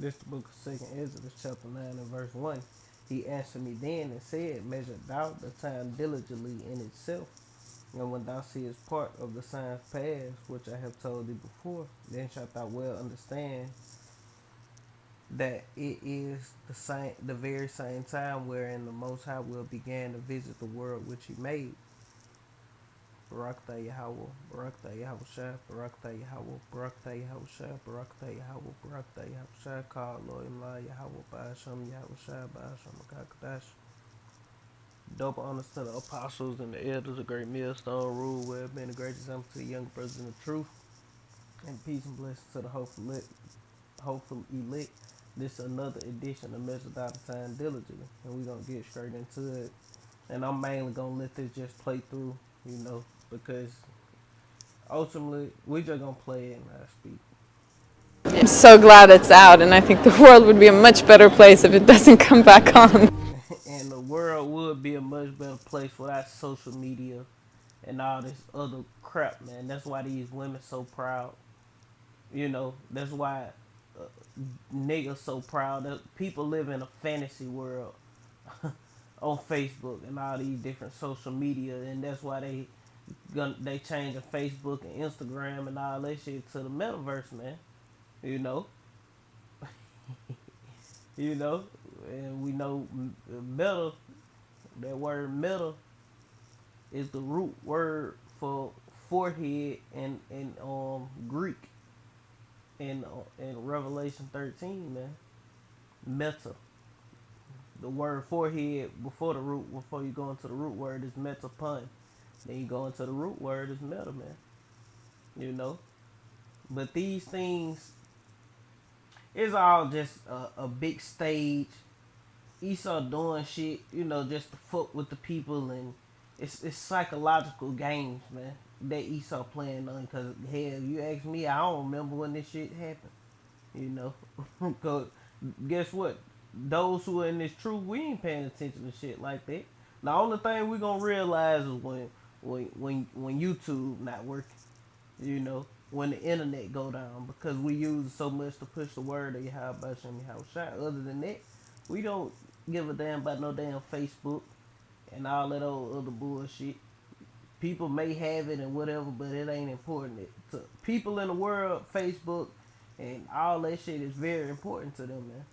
This the book of Second Ezra, chapter 9 and verse 1. He answered me then and said, Measure thou the time diligently in itself, and when thou seest part of the signs past, which I have told thee before, then shalt thou well understand that it is the very same time wherein the Most High will begin to visit the world which He made. Barakta Yahweh, Barakta Yahweh Shai, Barakta Yahweh, Barakta Yahweh Shai, Barakta Yahweh, Barakta Yahweh Shai, Call Lord Imla Yahweh, Ba'asham Yahweh Shai, Ba'asham Akakadash. Double honors to the apostles and the elders of Great Millstone Rule, where have been a great example to the young brothers in the truth, and peace and blessings to the hopeful elect. This is another edition of Measure Out of Time Diligently, and we're gonna get straight into it. And I'm mainly gonna let this just play through, because ultimately we just gonna play it and not speak. I'm so glad it's out, and I think the world would be a much better place if it doesn't come back on. And the world would be a much better place without social media and all this other crap, man. That's why these women so proud. That's why uh, niggas so proud. That people live in a fantasy world on Facebook and all these different social media, and that's why they changing Facebook and Instagram and all that shit to the metaverse, man. You know, you know, and we know meta. That word meta is the root word for forehead in Greek in Revelation 13, man. Meta. The word forehead before you go into the root word is metapun. Then you go into the root word is meta, man. You know, but these things it's all just a big stage. Esau doing shit, just to fuck with the people, and it's psychological games, man. That Esau playing on, cause hell, you ask me, I don't remember when this shit happened. You know, cause guess what? Those who are in this truth, we ain't paying attention to shit like that. The only thing we gonna realize is when YouTube not working. When the internet go down, because we use it so much to push the word of Yahweh Shem Yahweh Shai. Other than that, we don't give a damn about no damn Facebook and all that old other bullshit. People may have it and whatever, but it ain't important. To people in the world, Facebook and all that shit is very important to them, man.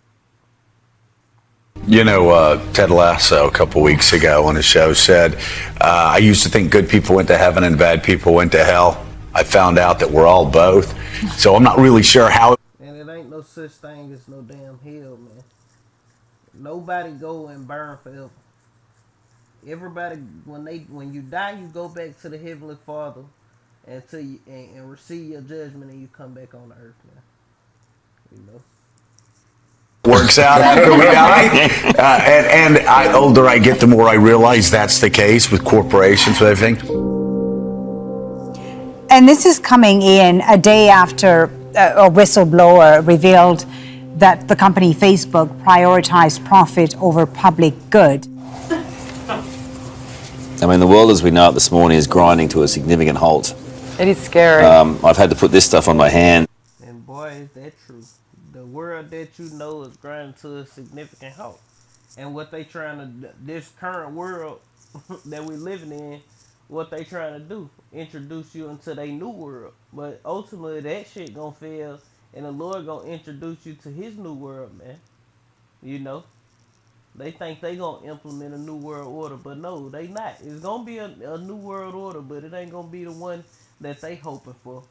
You know, Ted Lasso a couple weeks ago on his show said, I used to think good people went to heaven and bad people went to hell. I found out that we're all both. So I'm not really sure how. And it ain't no such thing as no damn hell, man. Nobody go and burn forever. Everybody, when you die, you go back to the Heavenly Father until and receive your judgment, and you come back on the earth, man. You know. Works out after we die. And the older I get, the more I realize that's the case with corporations and everything. And this is coming in a day after a whistleblower revealed that the company Facebook prioritized profit over public good. I mean, the world as we know it this morning is grinding to a significant halt. It is scary. I've had to put this stuff on my hand. And boy, is that true. The world that you know is grinding to a significant halt. And what they trying to, this current world that we living in, what they trying to do, introduce you into their new world. But ultimately, that shit gonna fail, and the Lord gonna introduce you to His new world, man. You know, they think they gonna implement a new world order, but no, they not. It's gonna be a new world order, but it ain't gonna be the one that they hoping for.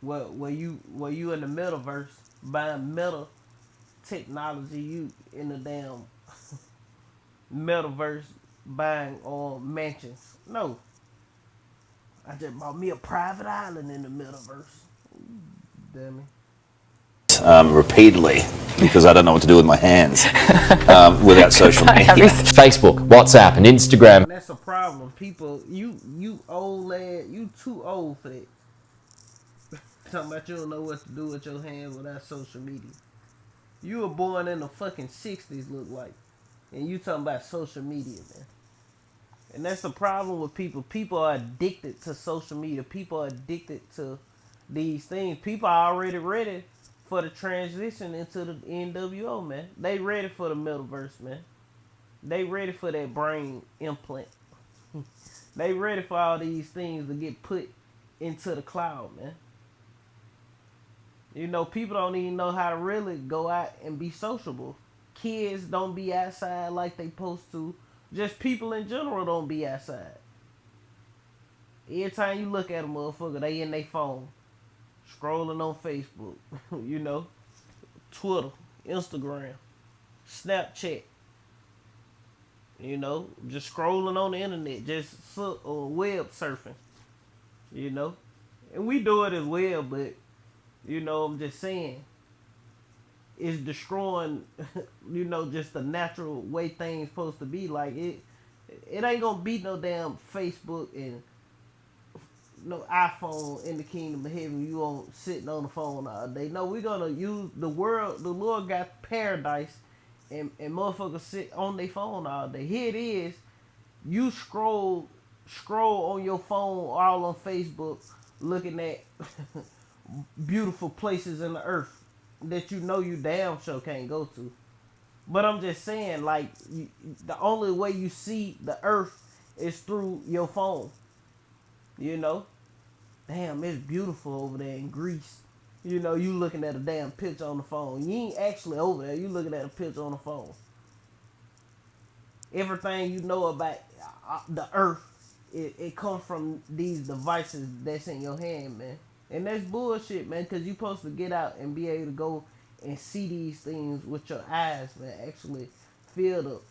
Where you in the metaverse buying meta technology, you in the damn metaverse buying mansions. No, I just bought me a private island in the metaverse. Damn it. Repeatedly because I don't know what to do with my hands without social media. Facebook, WhatsApp, and Instagram. And that's a problem. People, you old lad, you too old for that. Talking about you don't know what to do with your hands without social media. You were born in the fucking 60s, look like. And you talking about social media, man. And that's the problem with people. People are addicted to social media. People are addicted to these things. People are already ready for the transition into the NWO, man. They ready for the metaverse, man. They ready for that brain implant. They ready for all these things to get put into the cloud, man. You know, people don't even know how to really go out and be sociable. Kids don't be outside like they supposed to. Just people in general don't be outside. Every time you look at a motherfucker, they in their phone. Scrolling on Facebook, you know, Twitter, Instagram, Snapchat. You know, just scrolling on the internet, just web surfing. You know, and we do it as well, but you know, I'm just saying, it's destroying, you know, just the natural way things supposed to be. Like it ain't gonna be no damn Facebook and no iPhone in the kingdom of heaven. You won't sitting on the phone all day. No, we're gonna use the world. The Lord got paradise, and motherfuckers sit on their phone all day. Here it is. You scroll on your phone, all on Facebook, looking at beautiful places in the earth that you know you damn sure can't go to. But I'm just saying, like, the only way you see the earth is through your phone. You know? Damn, it's beautiful over there in Greece. You know, you looking at a damn picture on the phone. You ain't actually over there. You looking at a picture on the phone. Everything you know about the earth, it comes from these devices that's in your hand, man. And that's bullshit, man, because you supposed to get out and be able to go and see these things with your eyes, man. Actually feel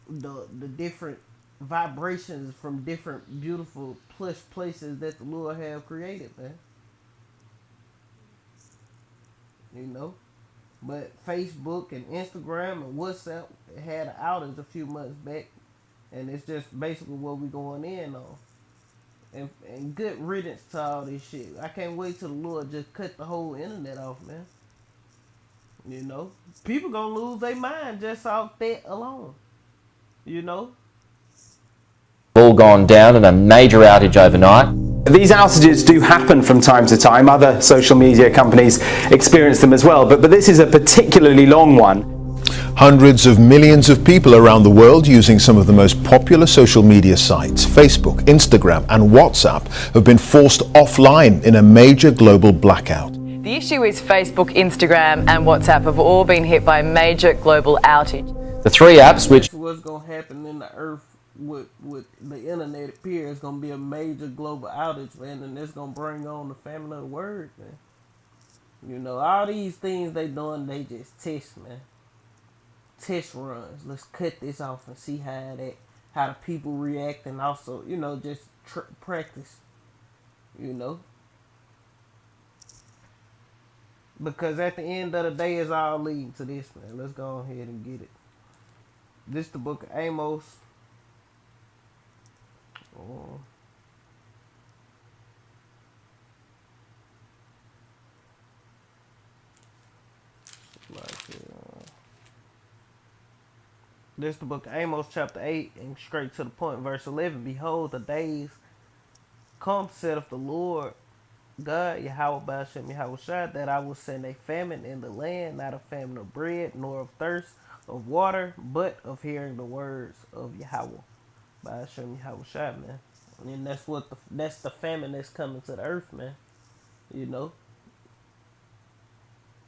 the different vibrations from different beautiful plush places that the Lord have created, man. You know? But Facebook and Instagram and WhatsApp had an outage a few months back. And it's just basically what we going in on. And good riddance to all this shit. I can't wait till the Lord just cut the whole internet off, man. You know? People gonna lose their mind just off that alone. You know? All gone down in a major outage overnight. These outages do happen from time to time. Other social media companies experience them as well, but this is a particularly long one. Hundreds of millions of people around the world using some of the most popular social media sites, Facebook, Instagram and WhatsApp, have been forced offline in a major global blackout. The issue is Facebook, Instagram and WhatsApp have all been hit by a major global outage. The three apps which... What's going to happen in the earth with the internet appears is going to be a major global outage, man, and it's going to bring on the famine of the word, man. You know, all these things they doing, they just test, man. Test runs. Let's cut this off and see how the people react, and also, you know, just practice, you know, because at the end of the day, it's all leading to this, man. Let's go ahead and get it. This the book of Amos. This is the book of Amos, chapter 8, and straight to the point, verse 11. Behold, the days come, saith the Lord God, Yahweh Ba'ashem Yahushua, that I will send a famine in the land, not a famine of bread, nor of thirst of water, but of hearing the words of Yahweh Ba'ashem Yahushua, man. And that's the famine that's coming to the earth, man. You know?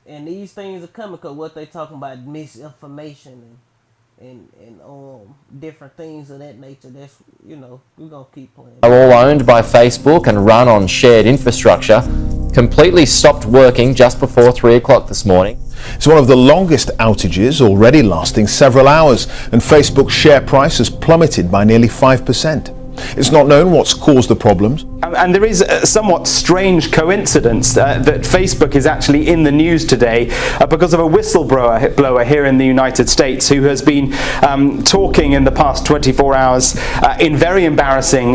And these things are coming because what they talking about, misinformation and different things of that nature. That's, you know, we're going to keep playing. Are all owned by Facebook and run on shared infrastructure, completely stopped working just before 3 o'clock this morning. It's one of the longest outages, already lasting several hours, and Facebook's share price has plummeted by nearly 5%. It's not known what's caused the problems. And there is a somewhat strange coincidence that Facebook is actually in the news today because of a whistleblower here in the United States who has been talking in the past 24 hours in a very embarrassing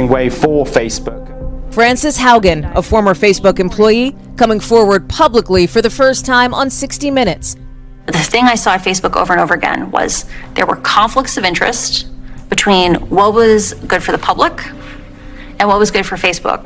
way for Facebook. Frances Haugen, a former Facebook employee, coming forward publicly for the first time on 60 Minutes. The thing I saw at Facebook over and over again was there were conflicts of interest between what was good for the public and what was good for Facebook.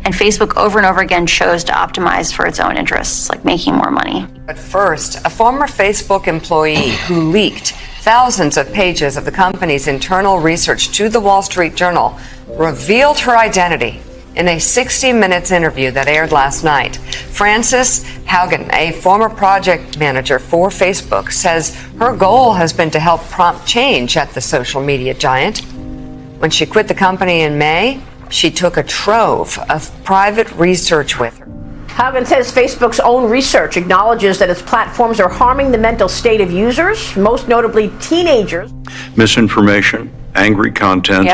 And Facebook over and over again chose to optimize for its own interests, like making more money. But first, a former Facebook employee who leaked thousands of pages of the company's internal research to the Wall Street Journal revealed her identity in a 60 Minutes interview that aired last night. Frances Haugen, a former project manager for Facebook, says her goal has been to help prompt change at the social media giant. When she quit the company in May, she took a trove of private research with her. Haugen says Facebook's own research acknowledges that its platforms are harming the mental state of users, most notably teenagers. Misinformation, angry content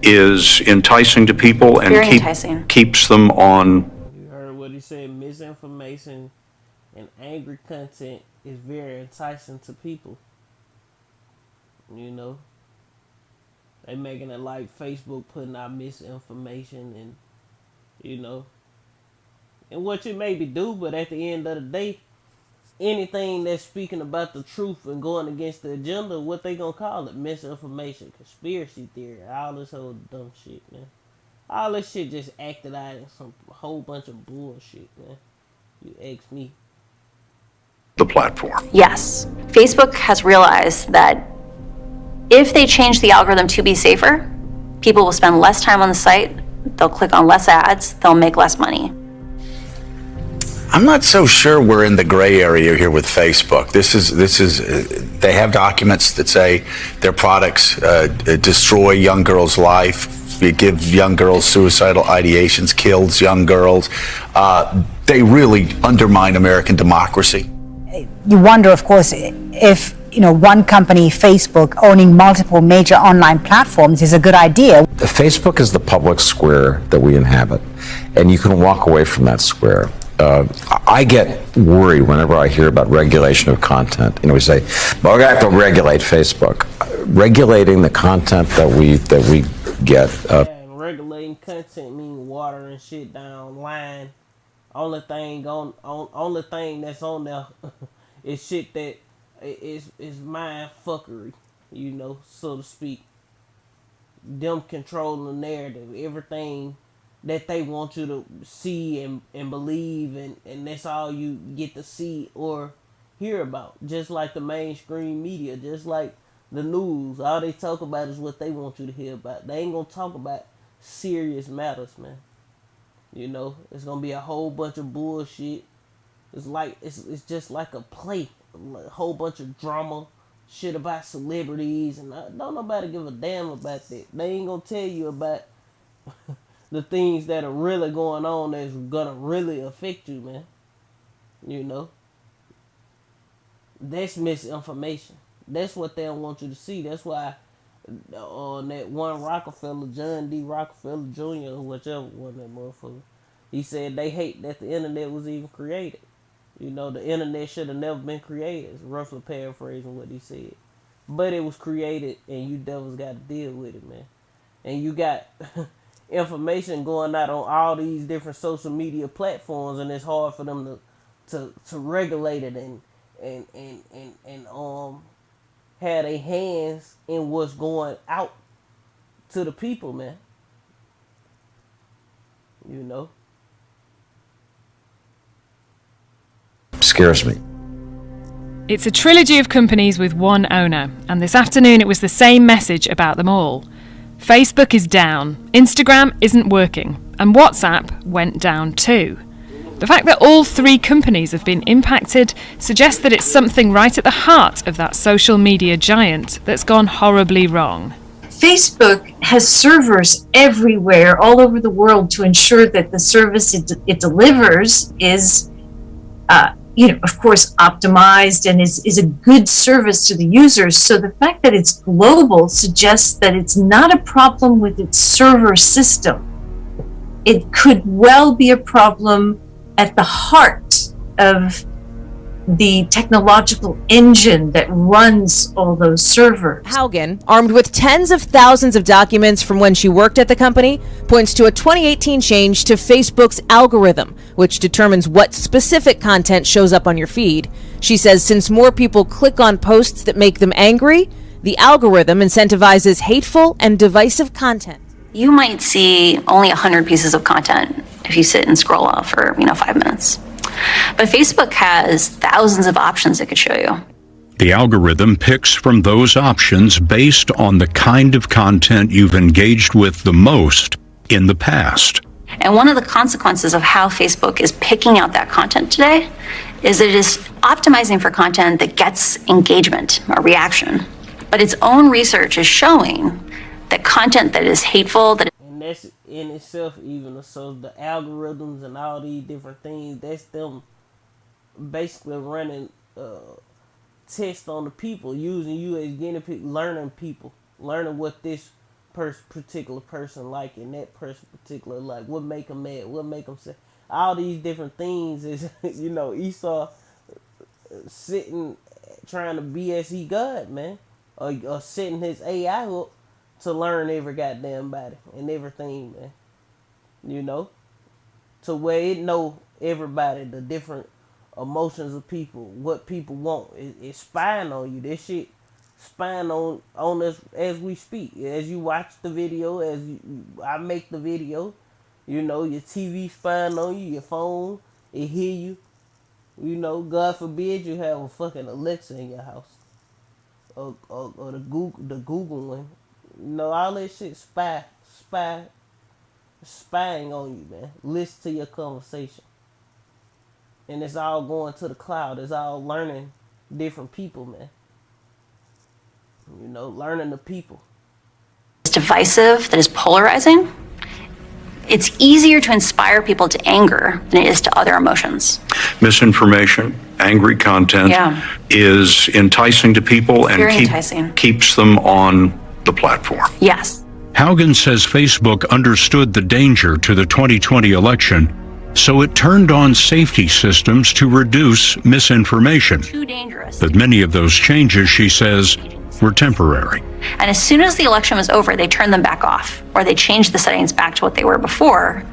is enticing to people and keeps them on. You heard what he said, misinformation and angry content is very enticing to people. You know, they making it like Facebook putting out misinformation and, you know, and what you maybe do, but at the end of the day, anything that's speaking about the truth and going against the agenda, what they gonna call it? Misinformation, conspiracy theory, all this whole dumb shit, man. All this shit just acted out in some whole bunch of bullshit, man. You ask me. The platform. Yes, Facebook has realized that if they change the algorithm to be safer, people will spend less time on the site, they'll click on less ads, they'll make less money. I'm not so sure we're in the gray area here with Facebook. This is they have documents that say their products destroy young girls' life, it gives young girls suicidal ideations, kills young girls. They really undermine American democracy. You wonder, of course, if one company, Facebook, owning multiple major online platforms is a good idea. Facebook is the public square that we inhabit, and you can walk away from that square. I get worried whenever I hear about regulation of content. We say, well, we're going to have to regulate Facebook. Regulating the content that we get. And regulating content mean watering shit down line. Only thing that's on there is shit that is mind fuckery, so to speak. Them controlling the narrative, everything that they want you to see and believe, and that's all you get to see or hear about. Just like the mainstream media, just like the news, all they talk about is what they want you to hear about. They ain't gonna talk about serious matters, man. It's gonna be a whole bunch of bullshit. It's just like a play, a whole bunch of drama, shit about celebrities, and don't nobody give a damn about that. They ain't gonna tell you about the things that are really going on that's gonna really affect you, man. That's misinformation. That's what they don't want you to see. That's why on that one Rockefeller, John D. Rockefeller Jr., or whichever one, that motherfucker, he said they hate that the internet was even created. The internet should have never been created. It's roughly paraphrasing what he said. But it was created, and you devils got to deal with it, man. And you got information going out on all these different social media platforms, and it's hard for them to regulate it and have their hands in what's going out to the people, man. Scares me. It's a trilogy of companies with one owner, and this afternoon it was the same message about them all. Facebook is down, Instagram isn't working, and WhatsApp went down too. The fact that all three companies have been impacted suggests that it's something right at the heart of that social media giant that's gone horribly wrong. Facebook has servers everywhere, all over the world, to ensure that the service it delivers is, of course, optimized and is a good service to the users. So the fact that it's global suggests that it's not a problem with its server system. It could well be a problem at the heart of the technological engine that runs all those servers. Haugen, armed with tens of thousands of documents from when she worked at the company, points to a 2018 change to Facebook's algorithm, which determines what specific content shows up on your feed. She says since more people click on posts that make them angry, the algorithm incentivizes hateful and divisive content. you might see only 100 pieces of content if you sit and scroll off for 5 minutes. But Facebook has thousands of options it could show you. The algorithm picks from those options based on the kind of content you've engaged with the most in the past. And one of the consequences of how Facebook is picking out that content today is that it is optimizing for content that gets engagement or reaction. But its own research is showing that content that is hateful, that And that's in itself even. So the algorithms and all these different things, that's them basically running tests on the people, using you as guinea pig, learning people, learning what this particular person like and that person particular like, what make them mad, what make them say. All these different things is, Esau sitting trying to be as he God, man, or setting his AI up to learn every goddamn body and everything, man. To where it know everybody, the different emotions of people, what people want. It's spying on you. This shit spying on us as we speak. As you watch the video, I make the video, your TV spying on you, your phone, it hear you. God forbid you have a fucking Alexa in your house. Or the Google one. All that shit spying on you, man. Listen to your conversation. And it's all going to the cloud. It's all learning different people, man. Learning the people. is divisive, that is polarizing. It's easier to inspire people to anger than it is to other emotions. Misinformation, angry content is enticing to people and keeps them on the platform. Yes. Haugen says Facebook understood the danger to the 2020 election, so it turned on safety systems to reduce misinformation. Too dangerous. But many of those changes, she says, were temporary. And as soon as the election was over, they turned them back off, or they changed the settings back to what they were before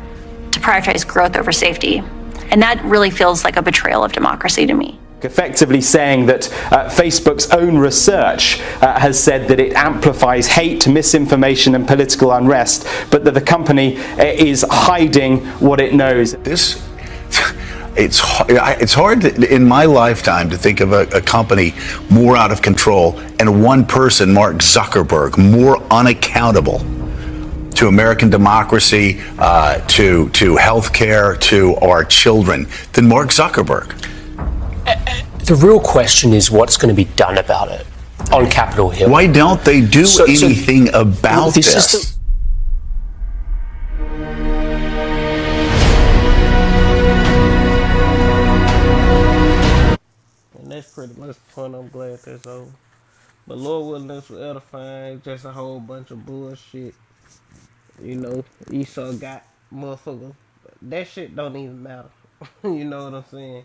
to prioritize growth over safety. And that really feels like a betrayal of democracy to me. Effectively saying that Facebook's own research has said that it amplifies hate, misinformation and political unrest, but that the company is hiding what it knows. It's hard in my lifetime to think of a company more out of control and one person, Mark Zuckerberg, more unaccountable to American democracy, to healthcare, to our children than Mark Zuckerberg. The real question is what's going to be done about it on Capitol Hill. Why don't they do anything about this? And that's pretty much the point. I'm glad that's over. But Lord willing, this was edifying. Just a whole bunch of bullshit. Esau got motherfucker. That shit don't even matter. You know what I'm saying?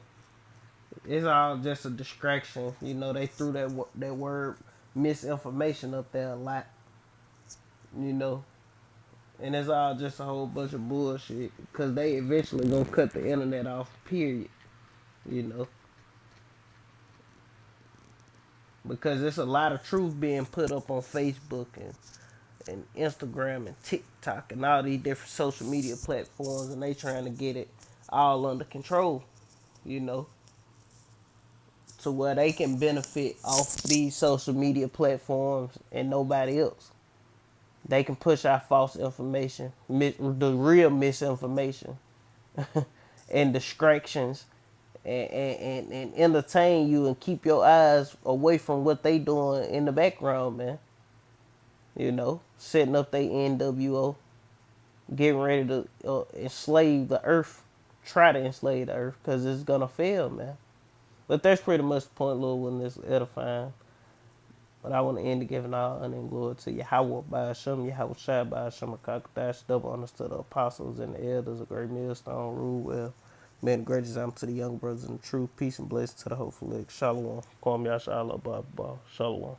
It's all just a distraction. They threw that word misinformation up there a lot. And it's all just a whole bunch of bullshit. Because they eventually gonna cut the internet off, period. Because there's a lot of truth being put up on Facebook and Instagram and TikTok and all these different social media platforms, and they trying to get it all under control, to where they can benefit off these social media platforms and nobody else. They can push out false information, the real misinformation, and distractions, and entertain you and keep your eyes away from what they doing in the background, man. Setting up their NWO, getting ready to enslave the earth, try to enslave the earth, because it's gonna fail, man. But that's pretty much the point, Lord, when this edifying. But I want to end it giving all honor and glory to Yahweh by Hashem, Yahweh Shai by Hashem, Kakadash, double honors to the apostles and the elders, a great millstone, rule well. Men, great example to the young brothers in the truth. Peace and blessings to the hopeful elect. Shalom. Kwam Yasha Allah, Shalom.